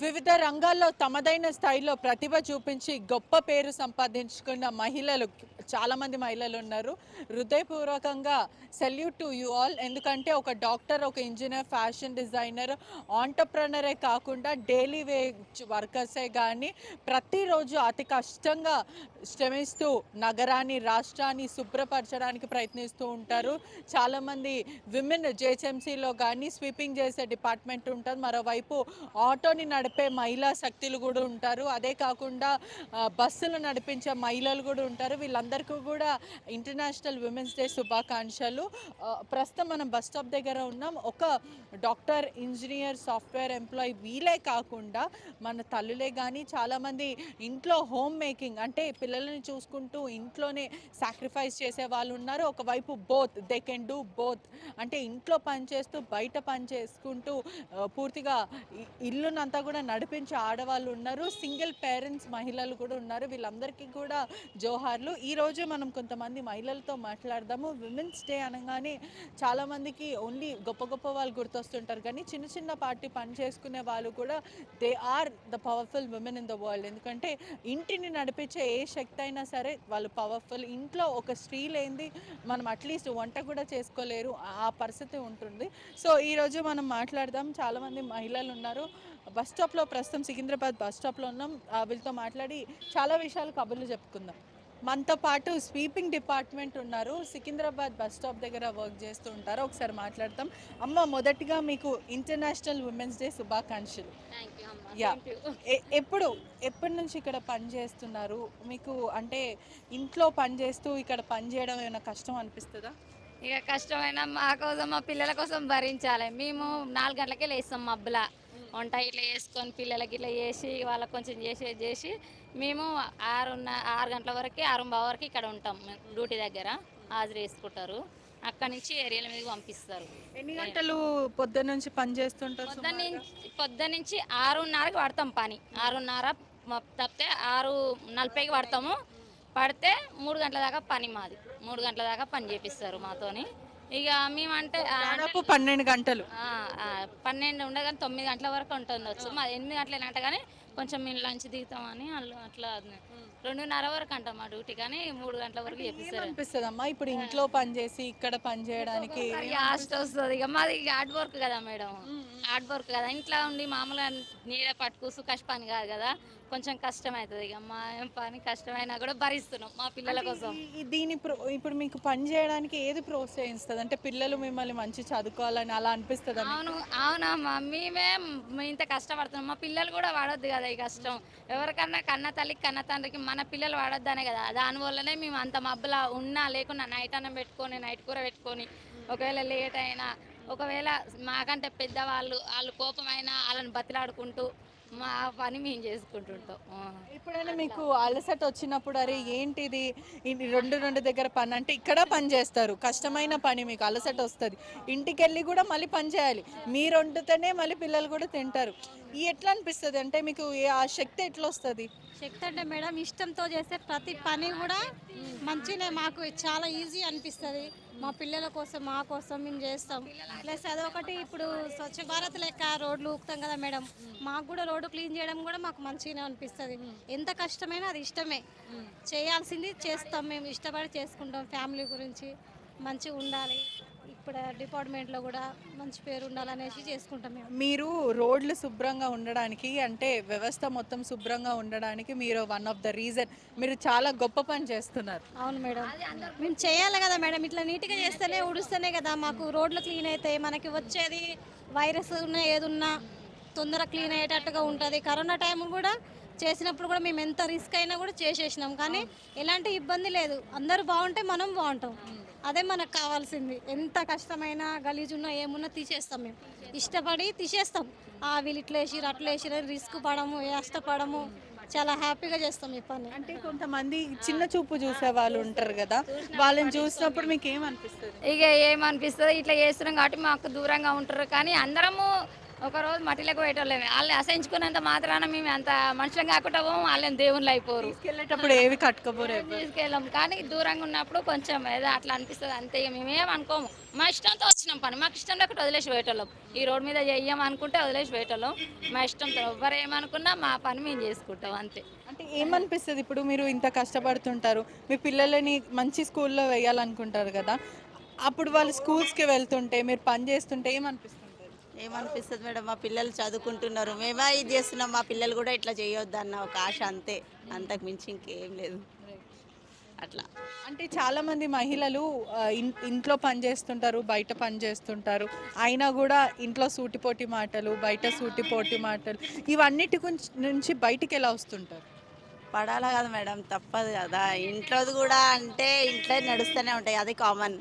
వివిధ రంగాల్లో తమదైన స్థాయిలో ప్రతిభ చూపించి గొప్ప పేరు సంపాదించుకున్న మహిళలు చాలామంది మహిళలు ఉన్నారు. హృదయపూర్వకంగా సెల్యూట్ టు యూ ఆల్. ఎందుకంటే ఒక డాక్టర్, ఒక ఇంజనీర్, ఫ్యాషన్ డిజైనర్, ఆంటర్‌ప్రెనరే కాకుండా డైలీ వేజ్ వర్కర్సే కానీ ప్రతిరోజు అతి కష్టంగా శ్రమిస్తూ నగరాన్ని, రాష్ట్రాన్ని శుభ్రపరచడానికి ప్రయత్నిస్తూ ఉంటారు. చాలామంది విమెన్ జేహెచ్ఎంసీలో కానీ స్వీపింగ్ చేసే డిపార్ట్మెంట్ ఉంటుంది. మరోవైపు ఆటోని నడిపే మహిళా శక్తులు కూడా ఉంటారు. అదే కాకుండా బస్సులు నడిపించే మహిళలు కూడా ఉంటారు. వీళ్ళందరికీ కూడా ఇంటర్నేషనల్ విమెన్స్ డే శుభాకాంక్షలు. ప్రస్తుతం మనం బస్ స్టాప్ దగ్గర ఉన్నాం. ఒక డాక్టర్, ఇంజనీర్, సాఫ్ట్వేర్ ఎంప్లాయీ వీళ్ళే కాకుండా మన తల్లులే కానీ చాలామంది ఇంట్లో హోమ్ మేకింగ్ అంటే పిల్లల్ని చూసుకుంటూ ఇంట్లోనే సాక్రిఫైస్ చేసే వాళ్ళు ఉన్నారు. ఒకవైపు both they can do both అంటే ఇంట్లో పని చేస్తూ బయట పని చేసుకుంటూ పూర్తిగా ఇల్లునంతా కూడా నడిపించే ఆడవాళ్ళు ఉన్నారు. సింగిల్ పేరెంట్స్ మహిళలు కూడా ఉన్నారు. వీళ్ళందరికీ కూడా జోహార్లు. ఈరోజు మనం కొంతమంది మహిళలతో మాట్లాడదాము. విమెన్స్ డే అనగానే చాలామందికి ఓన్లీ గొప్ప గొప్ప వాళ్ళు గుర్తొస్తుంటారు, కానీ చిన్న చిన్న పార్టీ పని చేసుకునే వాళ్ళు కూడా they are the powerful women in the world. ఎందుకంటే ఇంటిని నడిపించే ఏ శక్తి అయినా సరే వాళ్ళు పవర్ఫుల్. ఇంట్లో ఒక స్త్రీ లేనిది మనం అట్లీస్ట్ వంట కూడా చేసుకోలేరు, ఆ పరిస్థితి ఉంటుంది. సో ఈరోజు మనం మాట్లాడదాం. చాలామంది మహిళలు ఉన్నారు. బస్ స్టాప్లో ప్రస్తుతం సికింద్రాబాద్ బస్ స్టాప్లో ఉన్నాం. వీళ్ళతో మాట్లాడి చాలా విషయాలు కబుర్లు చెప్పుకుందాం. మనతో పాటు స్వీపింగ్ డిపార్ట్మెంట్ ఉన్నారు. సికింద్రాబాద్ బస్ స్టాప్ దగ్గర వర్క్ చేస్తూ ఉంటారు. ఒకసారి మాట్లాడతాం. అమ్మ, మొదటిగా మీకు ఇంటర్నేషనల్ ఉమెన్స్ డే శుభాకాంక్షలు. యా, ఎప్పటి నుంచి ఇక్కడ పని చేస్తున్నారు? మీకు అంటే ఇంట్లో పని చేస్తూ ఇక్కడ పని చేయడం ఏమైనా కష్టం అనిపిస్తుందా? ఇక కష్టమైన మా కోసం మా పిల్లల కోసం భరించాలి. మేము 4 గంటలకే లేస్తాం మబ్బుల వంట ఇట్లా చేసుకొని పిల్లలకి ఇట్లా చేసి వాళ్ళకి కొంచెం చేసి మేము 6 గంటల వరకు 6:15 వరకు ఇక్కడ ఉంటాం. డ్యూటీ దగ్గర హాజరు వేసుకుంటారు. అక్కడి నుంచి ఏరియాల మీద పంపిస్తారు. ఎన్ని గంటలు పొద్దున్న నుంచి పని చేస్తుంటారు? పొద్దున్నుంచి 6:30కి పడతాం పని. 6:30 తప్పితే 6:40కి పడతాము. పడితే 3 గంటల దాకా పని మాది. 3 గంటల దాకా పని చేపిస్తారు మాతోని. ఇక మేమంటే 12 గంటలు. 12 ఉండగానే 9 గంటల వరకు ఉంటుండొచ్చు. మాది 8 గంటలేనంట, కానీ కొంచెం మేము లంచ్ దిగుతామని వాళ్ళు అట్లా 2:30 వరకు అంటాం మా డ్యూటీ, కానీ 3 గంటల వరకు చేపిస్తారు. అనిపిస్తుందమ్మా ఇప్పుడు ఇంట్లో పని చేసి ఇక్కడ పని చేయడానికి? లాస్ట్ వస్తుంది. ఇక మాది హార్డ్ వర్క్ కదా మేడం, హార్డ్ వర్క్ కదా. ఇంట్లో ఉండి మామూలుగా నీడ పట్టుకూసు కష్ట పని కాదు కదా, కొంచెం కష్టం అవుతుంది. ఇక మా పని కష్టమైనా కూడా భరిస్తున్నాం మా పిల్లల కోసం. ఇప్పుడు మీకు పని చేయడానికి ఏది ప్రోత్సహిస్తుంది? అంటే పిల్లలు మిమ్మల్ని మంచి చదువుకోవాలని అలా అనిపిస్తుంది? అవునమ్మా, మేము ఇంత కష్టపడుతున్నాం, మా పిల్లలు కూడా వాడొద్దు కదా ఈ కష్టం. ఎవరికన్నా కన్న తల్లికి కన్న తండ్రికి మన పిల్లలు వాడొద్దనే కదా. దానివల్లనే మేము అంత మబ్బులా ఉన్నా లేకున్నా నైట్ అన్నం పెట్టుకొని నైట్ కూర పెట్టుకొని ఒకవేళ లేట్ అయినా ఒకవేళ మాకంటే పెద్దవాళ్ళు వాళ్ళు కోపమైనా వాళ్ళని బతిలాడుకుంటూ మా పని మేము చేసుకుంటుంటాం. ఎప్పుడైనా మీకు అలసట వచ్చినప్పుడు అరే ఏంటిది ఇది రెండు దగ్గర పని అంటే ఇక్కడ పని చేస్తారు, కష్టమైన పని, మీకు అలసట వస్తుంది, ఇంటికి వెళ్ళి కూడా మళ్ళీ పని చేయాలి, మీరు వండుతూనే మళ్ళీ పిల్లలు కూడా తింటారు, ఎట్లా అనిపిస్తుంది? అంటే మీకు ఆ శక్తి ఎట్లా వస్తుంది? శక్తి అంటే మేడం ఇష్టంతో చేస్తే ప్రతి పని కూడా మంచిగా మాకు చాలా ఈజీ అనిపిస్తుంది. మా పిల్లల కోసం మా కోసం మేము చేస్తాం. ప్లస్ అదొకటి ఇప్పుడు స్వచ్ఛ భారత్ లెక్క రోడ్లు ఊపుతాం కదా మేడం, మాకు కూడా రోడ్డు క్లీన్ చేయడం కూడా మాకు మంచిగానే అనిపిస్తుంది. ఎంత కష్టమైనా అది ఇష్టమే, చేయాల్సింది చేస్తాం. మేము ఇష్టపడి చేసుకుంటాం. ఫ్యామిలీ గురించి మంచిగా ఉండాలి, ఇప్పుడు డిపార్ట్మెంట్లో కూడా మంచి పేరు ఉండాలనేసి చేసుకుంటాం. మీరు రోడ్లు శుభ్రంగా ఉండడానికి అంటే వ్యవస్థ మొత్తం శుభ్రంగా ఉండడానికి మీరు వన్ ఆఫ్ ద రీజన్, మీరు చాలా గొప్ప పని చేస్తున్నారు. అవును మేడం, మేము చేయాలి కదా మేడం. ఇట్లా నీట్గా చేస్తేనే ఉడుస్తేనే కదా మాకు రోడ్లు క్లీన్ అవుతాయి. మనకి వచ్చేది వైరస్ ఉన్నా ఏదున్నా తొందర క్లీన్ అయ్యేటట్టుగా ఉంటుంది. కరోనా టైం కూడా చేసినప్పుడు కూడా మేము ఎంత రిస్క్ అయినా కూడా చేసేసినాం, కానీ ఎలాంటి ఇబ్బంది లేదు. అందరూ బాగుంటే మనం బాగుంటాం, అదే మనకు కావాల్సింది. ఎంత కష్టమైనా గలీజున్నా ఏమున్నా తీసేస్తాం. మేము ఇష్టపడి తీసేస్తాం. వీళ్ళు ఇట్లా వేసిరు అట్లా వేసిరు రిస్క్ పడము, కష్టపడము, చాలా హ్యాపీగా చేస్తాం ఈ పని. అంటే కొంతమంది చిన్న చూపు చూసే వాళ్ళు ఉంటారు కదా, వాళ్ళని చూసినప్పుడు మీకు ఏమనిపిస్తుంది? ఇక ఏమనిపిస్తుంది, ఇట్లా చేస్తున్నాం కాబట్టి మాకు దూరంగా ఉంటారు, కానీ అందరము ఒక రోజు మట్టిలోకి పోయేటోళ్ళమే. వాళ్ళని అసహించుకున్నంత మాత్రాన మేము అంత మనుషులం కాకుండా పోము, వాళ్ళని దేవుళ్ళు అయిపోరు. తీసుకెళ్ళేటప్పుడు ఏవి కట్టుకోపోరు ఏం తీసుకెళ్ళాం, కానీ దూరంగా ఉన్నప్పుడు కొంచెం ఏదో అట్లా అనిపిస్తుంది అంతే. ఇక మేమేం అనుకోము, మా ఇష్టంతో వచ్చినాం పని, మాకు ఇష్టం లేకుండా వదిలేసి పోయేటోళ్ళం. ఈ రోడ్డు మీద చెయ్యం అనుకుంటే వదిలేసి పోయేటోళ్ళం. మా ఇష్టంతో ఎవ్వరు ఏమనుకున్నా మా పని మేము చేసుకుంటాం అంతే. అంటే ఏమనిపిస్తుంది ఇప్పుడు మీరు ఇంత కష్టపడుతుంటారు, మీ పిల్లలని మంచి స్కూల్లో వేయాలనుకుంటారు కదా, అప్పుడు వాళ్ళు స్కూల్స్కి వెళ్తుంటే మీరు పని చేస్తుంటే ఏమనిపిస్తుంటుంది? ఏమనిపిస్తుంది మేడం, మా పిల్లలు చదువుకుంటున్నారు, మేమే ఇది చేస్తున్నాం, మా పిల్లలు కూడా ఇట్లా చేయొద్దు అన్న ఒక ఆశ అంతే, అంతకు మించి ఇంకేం లేదు. అట్లా అంటే చాలామంది మహిళలు ఇంట్లో పని చేస్తుంటారు, బయట పని చేస్తుంటారు, అయినా కూడా ఇంట్లో సూటిపోటి మాటలు, బయట సూటిపోటి మాటలు, ఇవన్నిటి నుంచి బయటికి ఎలా వస్తుంటారు? పడాలా కదా మేడం, తప్పదు కదా. ఇంట్లోది కూడా అంటే ఇంట్లో నడుస్తూనే ఉంటాయి, అది కామన్.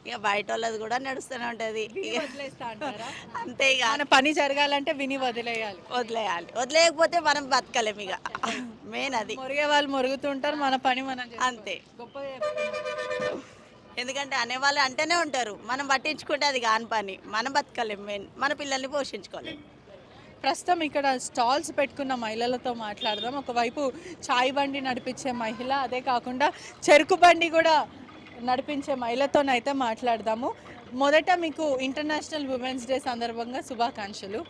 ఇక బయట వాళ్ళది కూడా నడుస్తూనే ఉంటుంది. వదిలేస్తా అంటారా? అంతే, ఇక మన పని జరగాలంటే విని వదిలేయాలి. వదిలేయాలి, వదిలేయకపోతే మనం బతకలేము. ఇక మెయిన్ అది. మొరిగే వాళ్ళు మొరుగుతుంటారు, మన పని మనం చేసుకోవాలి. అంతే. గొప్పగా చెప్తున్నారు. ఎందుకంటే అనేవాళ్ళు అంటేనే ఉంటారు, మనం పట్టించుకుంటే అది కాని పని, మనం బతకలేము. మెయిన్ మన పిల్లల్ని పోషించుకోలేము. ప్రస్తుతం ఇక్కడ స్టాల్స్ పెట్టుకున్న మహిళలతో మాట్లాడదాం. ఒకవైపు చాయ్ బండి నడిపించే మహిళ, అదే కాకుండా చెరుకు బండి కూడా నడిపించే మహిళతోనైతే మాట్లాడదాము. మొదట మీకు ఇంటర్నేషనల్ ఉమెన్స్ డే సందర్భంగా శుభాకాంక్షలు.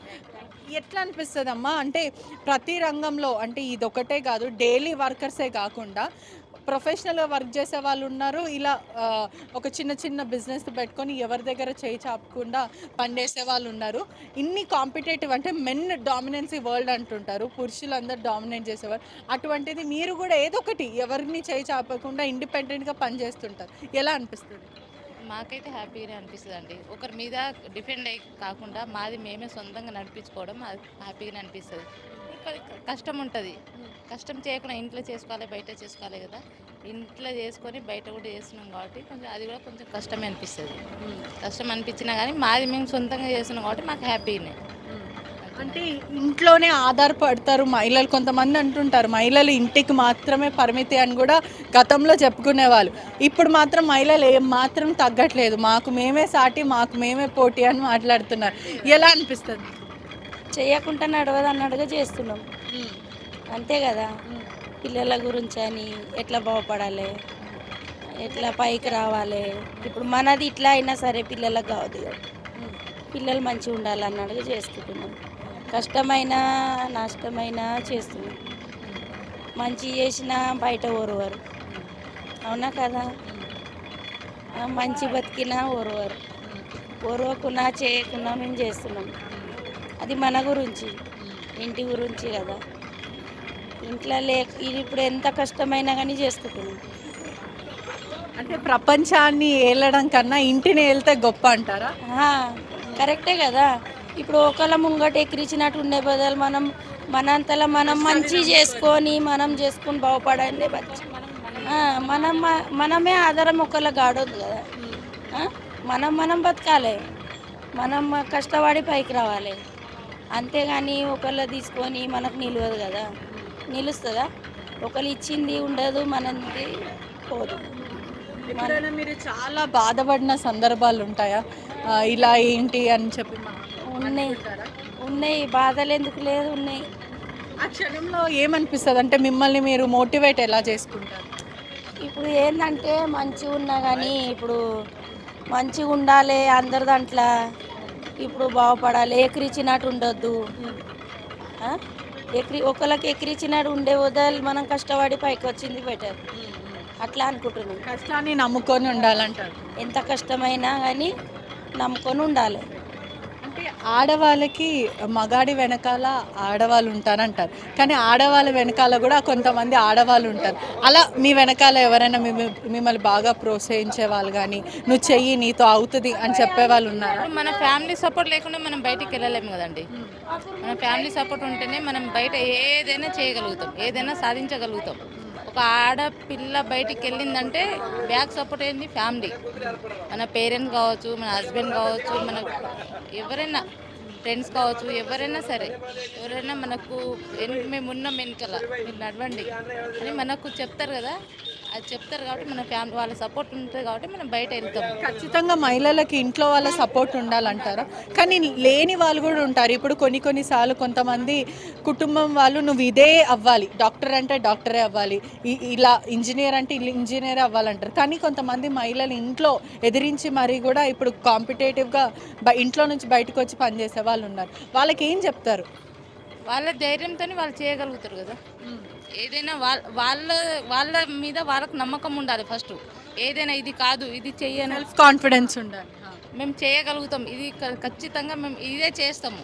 ఎట్లా అనిపిస్తుంది అమ్మా, అంటే ప్రతి రంగంలో, అంటే ఇదొకటే కాదు, డైలీ వర్కర్సే కాకుండా ప్రొఫెషనల్గా వర్క్ చేసే వాళ్ళు ఉన్నారు, ఇలా ఒక చిన్న చిన్న బిజినెస్ పెట్టుకొని ఎవరి దగ్గర చేయి చాపకుండా పనిచేసే వాళ్ళు ఉన్నారు. ఇన్ని కాంపిటేటివ్, అంటే మెన్ డామినెన్సీ వరల్డ్ అంటుంటారు, పురుషులందరూ డామినేట్ చేసేవారు. అటువంటిది మీరు కూడా ఏదో ఒకటి ఎవరిని చేయి చాపకుండా ఇండిపెండెంట్గా పనిచేస్తుంటారు. ఎలా అనిపిస్తుంది? మాకైతే హ్యాపీగానే అనిపిస్తుంది అండి. ఒకరి మీద డిపెండ్ అయ్యి కాకుండా మాది మేమే సొంతంగా నడిపించుకోవడం అది హ్యాపీగానే అనిపిస్తుంది. కష్టం ఉంటుంది, కష్టం చేయకుండా ఇంట్లో చేసుకోవాలి, బయట చేసుకోవాలి కదా. ఇంట్లో చేసుకొని బయట కూడా చేస్తున్నాం కాబట్టి కొంచెం అది కూడా కొంచెం కష్టమే అనిపిస్తుంది. కష్టం అనిపించినా కానీ మాది మేము సొంతంగా చేస్తున్నాం కాబట్టి మాకు హ్యాపీనే. అంటే ఇంట్లోనే ఆధారపడతారు మహిళలు. కొంతమంది అంటుంటారు మహిళలు ఇంటికి మాత్రమే పరిమితి అని కూడా గతంలో చెప్పుకునేవాళ్ళు. ఇప్పుడు మాత్రం మహిళలు ఏం మాత్రం తగ్గట్లేదు, మాకు మేమే సాటి, మాకు మేమే పోటీ అని మాట్లాడుతున్నారు. ఎలా అనిపిస్తుంది? చేయకుండా నడవదు అన్నట్టుగా చేస్తున్నాం అంతే కదా. పిల్లల గురించి అని ఎట్లా బాగుపడాలి, ఎట్లా పైకి రావాలి. ఇప్పుడు మనది ఇట్లా అయినా సరే పిల్లలకు కావద్దు కదా, పిల్లలు మంచిగా ఉండాలి అన్నట్టుగా చేసుకుంటున్నాం. కష్టమైనా నష్టమైనా చేస్తున్నాం. మంచి చేసినా బయట ఓరువారు, అవునా కదా. మంచి బతికినా ఓరువారు, ఓర్వకున్నా చేయకున్నా మేము చేస్తున్నాం. అది మన గురించి, ఇంటి గురించి కదా. ఇంట్లో ఇది ఇప్పుడు ఎంత కష్టమైనా కానీ చేసుకుంటున్నాం. అంటే ప్రపంచాన్ని ఏలడం కన్నా ఇంటిని ఏలితే గొప్ప అంటారా? కరెక్టే కదా. ఇప్పుడు ఒకళ్ళ ముంగట ఎక్కిరించినట్టు ఉండే బదులు మనం మనంతలో మనం మంచి చేసుకొని బాగుపడండి. మనమే ఆధారం ఒకళ్ళ గాడొద్దు కదా. మనం బతకాలి, మనం కష్టపడి పైకి రావాలి. అంతేగాని ఒకళ్ళు తీసుకొని మనకు నిలవదు కదా. నిలుస్తుందా? ఒకళ్ళు ఇచ్చింది ఉండదు, మనది పోదు. ఎప్పుడైనా మీరు చాలా బాధపడిన సందర్భాలు ఉంటాయా, ఇలా ఏంటి అని చెప్పి? ఉన్నాయి బాధలు ఎందుకు లేదు, ఉన్నాయి. ఆ క్షణంలో ఏమనిపిస్తుంది, అంటే మిమ్మల్ని మీరు మోటివేట్ ఎలా చేసుకుంటారు? ఇప్పుడు ఏంటంటే మంచిగా ఉన్నా కానీ ఇప్పుడు మంచిగా ఉండాలి అందరి దాంట్లో, ఇప్పుడు బాగుపడాలి. ఎక్కిరిచ్చినట్టు ఉండొద్దు, ఒకళ్ళకి ఎక్కిరిచ్చినట్టు ఉండే వదలు మనం కష్టపడి పైకి వచ్చింది బెటర్ అట్లా అనుకుంటున్నాం. కష్టాన్ని నమ్ముకొని ఉండాలంటారు. ఎంత కష్టమైనా కానీ నమ్ముకొని ఉండాలి. అంటే ఆడవాళ్ళకి మగాడి వెనకాల ఆడవాళ్ళు ఉంటారంటారు, కానీ ఆడవాళ్ళ వెనకాల కూడా కొంతమంది ఆడవాళ్ళు ఉంటారు. అలా మీ వెనకాల ఎవరైనా మిమ్మల్ని బాగా ప్రోత్సహించే వాళ్ళు కానీ, నువ్వు చెయ్యి నీతో అవుతుంది అని చెప్పే వాళ్ళు ఉన్నారా? మన ఫ్యామిలీ సపోర్ట్ లేకుండా మనం బయటికి వెళ్ళలేము కదండి. మన ఫ్యామిలీ సపోర్ట్ ఉంటేనే మనం బయట ఏదైనా చేయగలుగుతాం, ఏదైనా సాధించగలుగుతాం. ఒక ఆడపిల్ల బయటికి వెళ్ళిందంటే బ్యాక్ సపోర్ట్ ఏంది ఫ్యామిలీ. మన పేరెంట్స్ కావచ్చు, మన హస్బెండ్ కావచ్చు, మన ఎవరైనా ఫ్రెండ్స్ కావచ్చు, ఎవరైనా సరే, ఎవరైనా మనకు మేము ఉన్నాం వెనకాల, మీరు నడవండి అని మనకు చెప్తారు కదా. అది చెప్తారు కాబట్టి మన ఫ్యామిలీ వాళ్ళ సపోర్ట్ ఉంటుంది కాబట్టి మనం బయట వెళ్తాం. ఖచ్చితంగా మహిళలకి ఇంట్లో వాళ్ళ సపోర్ట్ ఉండాలంటారా? కానీ లేని వాళ్ళు కూడా ఉంటారు. ఇప్పుడు కొన్నిసార్లు కొంతమంది కుటుంబం వాళ్ళు నువ్వు ఇదే అవ్వాలి, డాక్టర్ అంటే డాక్టరే అవ్వాలి, ఇలా ఇంజనీర్ అంటే ఇంజనీరే అవ్వాలంటారు. కానీ కొంతమంది మహిళలు ఇంట్లో ఎదిరించి మరీ కూడా ఇప్పుడు కాంపిటేటివ్గా ఇంట్లో నుంచి బయటకు వచ్చి పనిచేసే వాళ్ళు ఉన్నారు. వాళ్ళకి ఏం చెప్తారు? వాళ్ళ ధైర్యంతో వాళ్ళు చేయగలుగుతారు కదా. ఏదైనా వాళ్ళ వాళ్ళ మీద వాళ్ళకు నమ్మకం ఉండాలి ఫస్ట్. ఏదైనా ఇది కాదు ఇది చెయ్యను, సెల్ఫ్ కాన్ఫిడెన్స్ ఉండాలి. మేము చేయగలుగుతాం, ఇది ఖచ్చితంగా మేము ఇదే చేస్తాము.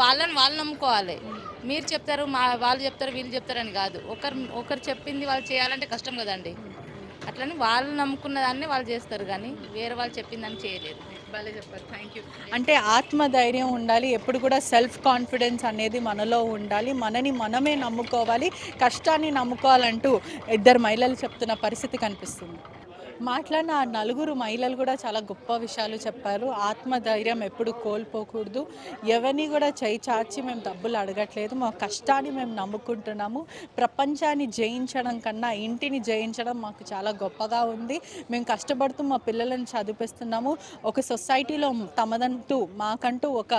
వాళ్ళని వాళ్ళు నమ్ముకోవాలి. మీరు చెప్తారు వాళ్ళు చెప్తారు వీళ్ళు చెప్తారని కాదు. ఒకరు చెప్పింది వాళ్ళు చేయాలంటే కష్టం కదండి. అట్లని వాళ్ళు నమ్ముకున్న దాన్ని వాళ్ళు చేస్తారు కానీ వేరే వాళ్ళు చెప్పిందని చేయలేరు. భలే చెప్పారు, థ్యాంక్ యూ. అంటే ఆత్మధైర్యం ఉండాలి, ఎప్పుడు కూడా సెల్ఫ్ కాన్ఫిడెన్స్ అనేది మనలో ఉండాలి, మనని మనమే నమ్ముకోవాలి, కష్టాన్ని నమ్ముకోవాలంటూ ఇద్దరు మహిళలు చెప్తున్న పరిస్థితి కనిపిస్తుంది. మాట్లాడిన ఆ నలుగురు మహిళలు కూడా చాలా గొప్ప విషయాలు చెప్పారు. ఆత్మధైర్యం ఎప్పుడు కోల్పోకూడదు, ఎవరిని కూడా చేయి చాచి మేము డబ్బులు అడగట్లేదు, మా కష్టాన్ని మేము నమ్ముకుంటున్నాము, ప్రపంచాన్ని జయించడం కన్నా ఇంటిని జయించడం మాకు చాలా గొప్పగా ఉంది, మేము కష్టపడుతూ మా పిల్లలను చదివిస్తున్నాము, ఒక సొసైటీలో తమదంటూ మాకంటూ ఒక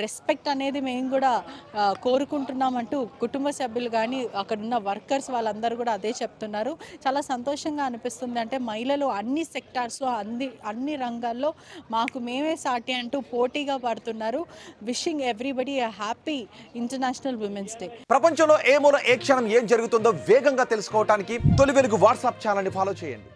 రెస్పెక్ట్ అనేది మేము కూడా కోరుకుంటున్నామంటూ కుటుంబ సభ్యులు కానీ అక్కడున్న వర్కర్స్ వాళ్ళందరూ కూడా అదే చెప్తున్నారు. చాలా సంతోషంగా అనిపిస్తుంది. అంటే మహిళలు అన్ని సెక్టార్స్లో అన్ని రంగాల్లో మాకు మేమే సాటి అంటూ పోటీగా పడుతున్నారు. Wishing everybody a happy international women's day. ప్రపంచంలో ఏ మూల ఏ క్షణం ఏం జరుగుతుందో వేగంగా తెలుసుకోవడానికి తొలి వెలుగు వాట్సాప్ ఛానల్ని ఫాలో చేయండి.